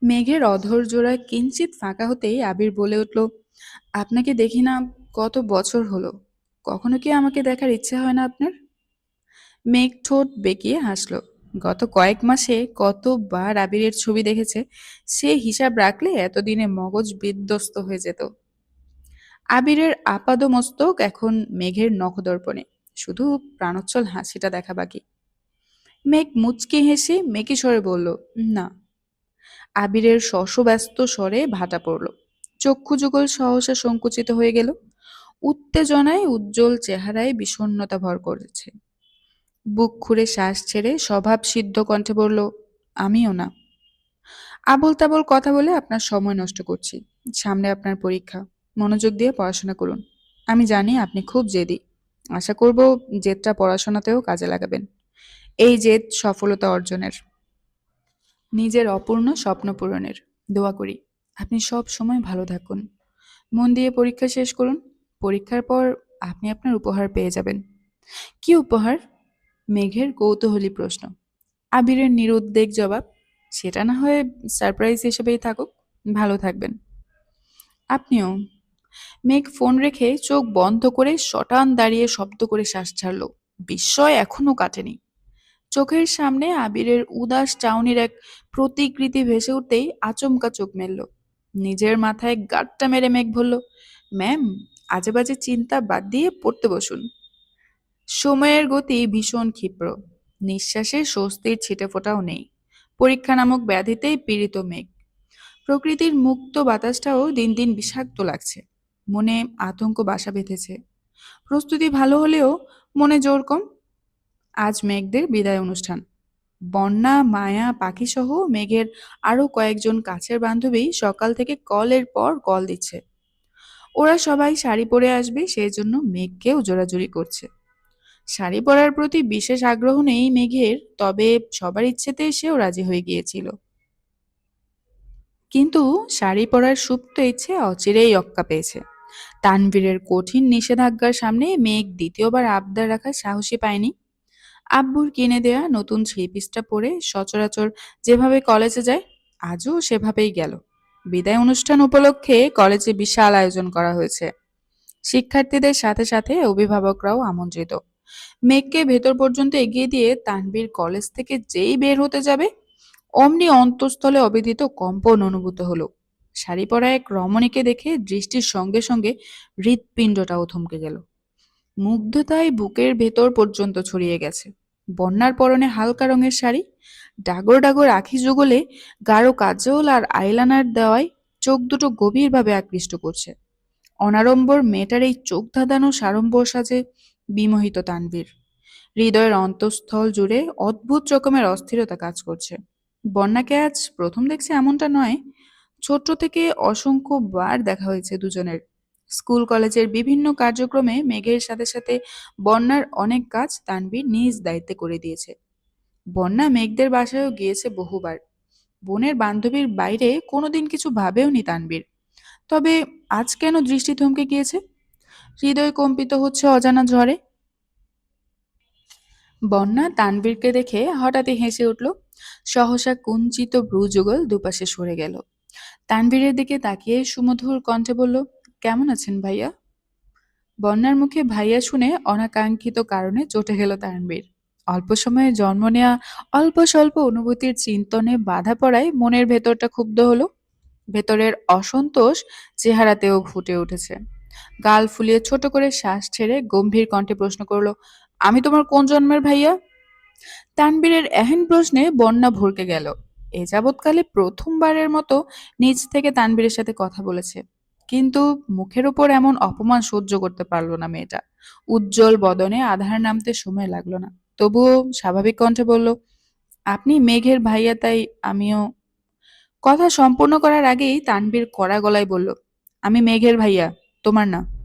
মেঘের অধর জোড়া কিঞ্চিত ফাঁকা হতেই আবির বলে উঠল, আপনাকে দেখি না কত বছর হলো। কখনো কি আমাকে দেখার ইচ্ছে হয় না আপনার? মেঘ ঠোঁট বেঁকিয়ে হাসল। গত কয়েক মাসে কতবার আবিরের ছবি দেখেছে, সে হিসাব রাখলে এতদিনে মগজ বিধ্বস্ত হয়ে যেত। আবিরের আপাদমস্তক এখন মেঘের নখদর্পণে, শুধু প্রাণোচ্ছল হাসিটা দেখা বাকি। মেঘ মুচকি হেসে মেকি স্বরে বলল, না। আবিরের শশব্যস্ত স্বরে ভাটা পড়ল। চক্ষু যুগল সহসা সংকুচিত হয়ে গেল। উত্তেজনায় উজ্জ্বল চেহারায় বিষণ্ণতা ভর করেছে। বুক খুঁড়ে শ্বাস ছেড়ে স্বভাব সিদ্ধ কণ্ঠে বলল, আমিও না। আবোল তাবোল কথা বলে আপনার সময় নষ্ট করছি। সামনে আপনার পরীক্ষা, মনোযোগ দিয়ে পড়াশোনা করুন। আমি জানি আপনি খুব জেদি। আশা করব জেদটা পড়াশোনাতেও কাজে লাগাবেন। এই জেদ সফলতা অর্জনের, নিজের অপূর্ণ স্বপ্ন পূরণের। দোয়া করি আপনি সব সময় ভালো থাকুন। মন দিয়ে পরীক্ষা শেষ করুন। পরীক্ষার পর আপনি আপনার উপহার পেয়ে যাবেন। কি উপহার? মেঘের কৌতূহলী প্রশ্ন। আবিরের নিরুদ্বেগ জবাব, সেটা না হয় সারপ্রাইজ হিসেবেই থাকুক। ভালো থাকবেন। আপনিও। মেঘ ফোন রেখে চোখ বন্ধ করে শটান দাঁড়িয়ে শব্দ করে শ্বাস ছাড়ল। বিস্ময় এখনো কাটেনি। চোখের সামনে আবিরের উদাস চাউনির এক প্রতিকৃতি ভেসে উঠতেই আচমকা চোখ মেলল। নিজের মাথায় গাঁটটা মেরে মেঘ বলল, ম্যাম, আজে বাজে চিন্তা বাদ দিয়ে পড়তে বসুন। সময়ের গতি ভীষণ ক্ষিপ্র। নিঃশ্বাসে স্বস্তির ছিটেফোঁটাও নেই। পরীক্ষা নামক ব্যাধিতেই পীড়িত মেঘ। প্রকৃতির মুক্ত বাতাসটাও দিন দিন বিষাক্ত লাগছে। মনে আতঙ্ক বাসা বেঁধেছে। প্রস্তুতি ভালো হলেও মনে জোর কম। আজ মেঘদের বিদায় অনুষ্ঠান। বন্যা, মায়া, পাখিসহ মেঘের আরো কয়েকজন কাছের বান্ধবী সকাল থেকে কলের পর কল দিচ্ছে। ওরা সবাই শাড়ি পরে আসবে, সেই জন্য মেঘকেও জোরাজুরি করছে। শাড়ি পরার প্রতি বিশেষ আগ্রহ নেই মেঘের, তবে সবার ইচ্ছেতে সেও রাজি হয়ে গিয়েছিল। কিন্তু শাড়ি পরার সুপ্ত ইচ্ছে অচিরেই অক্কা পেয়েছে। তানভীরের কঠিন নিষেধাজ্ঞার সামনে মেঘ দ্বিতীয়বার আবদার রাখার সাহসী পায়নি। আব্বুর কিনে দেয়া নতুন থ্রি পিসটা পরে সচরাচর যেভাবে কলেজে যায়, আজও সেভাবেই গেল। বিদায় অনুষ্ঠান উপলক্ষে কলেজে বিশাল আয়োজন করা হয়েছে। শিক্ষার্থীদের সাথে সাথে অভিভাবকরাও আমন্ত্রিত। মেঘকে ভেতর পর্যন্ত এগিয়ে দিয়ে তানভীর কলেজ থেকে যেই বের হতে যাবে, অমনি অন্তঃস্থলে অবিদিত কম্পন অনুভূত হলো। শাড়ি পরা এক রমণীকে দেখে দৃষ্টির সঙ্গে সঙ্গে হৃৎপিণ্ডটাও থমকে গেল। মুগ্ধতায় বুকের ভেতর পর্যন্ত ছড়িয়ে গেছে। বন্যার পরনে হালকা রঙের শাড়ি, ডাগর ডাগর আখি যুগলে গাঢ় কাজল আর আইলানার দেওয়ায় চোখ দুটো গভীরভাবে আকৃষ্ট করছে। অনাড়ম্বর মেয়েটার এই চোখ ধাঁধানো সাড়ম্বর সাজে বিমোহিত তানভীর। হৃদয়ের অন্তঃস্থল জুড়ে অদ্ভুত রকমের অস্থিরতা কাজ করছে। বন্যাকে আজ প্রথম দেখছে এমনটা নয়। ছোট্ট থেকে অসংখ্য বার দেখা হয়েছে দুজনের। স্কুল কলেজের বিভিন্ন কার্যক্রমে মেঘের সাথে সাথে বন্যার অনেক কাজ তানভীর নিজ দায়িত্বে করে দিয়েছে। বন্যা মেঘদের বাসায়ও গিয়েছে বহুবার। বোনের বান্ধবীর বাইরে কোনোদিন কিছু ভাবেওনি তানভীর। তবে আজ কেন দৃষ্টি থমকে গিয়েছে? হৃদয় কম্পিত হচ্ছে অজানা ঝড়ে। বন্যা তানভীরকে দেখে হঠাৎই হেসে উঠল। সহসা কুঞ্চিত ভ্রুযুগল দুপাশে সরে গেল। তানভীরের দিকে তাকিয়ে সুমধুর কণ্ঠে বলল, কেমন আছেন ভাইয়া? বন্যার মুখে ভাইয়া শুনে অনাকাঙ্ক্ষিত কারণে চটে গেল তানভীর। অল্প সময়ে জন্ম নেওয়া অল্প স্বল্প অনুভূতির চিন্তনে বাধা পড়ায় মনের ভেতরটা ক্ষুব্ধ হলো। ভেতরের অসন্তোষ চেহারাতেও ফুটে উঠেছে। গাল ফুলিয়ে ছোট করে শ্বাস ছেড়ে গম্ভীর কণ্ঠে প্রশ্ন করলো, আমি তোমার কোন জন্মের ভাইয়া? তানবীরের এহেন প্রশ্নে বন্যা ভরকে গেল। এ যাবৎকালে প্রথমবারের মতো নিজ থেকে তানবীরের সাথে কথা বলেছে। কিন্তু মুখের ওপর এমন অপমান সহ্য করতে পারল না মেয়েটা। উজ্জ্বল বদনে আধার নামতে সময় লাগলো না। তবুও স্বাভাবিক কণ্ঠে বলল, আপনি মেঘের ভাইয়া, তাই আমিও। কথা সম্পূর্ণ করার আগেই তানবীর কড়া গলায় বলল, আমি মেঘের ভাইয়া, তোমার না।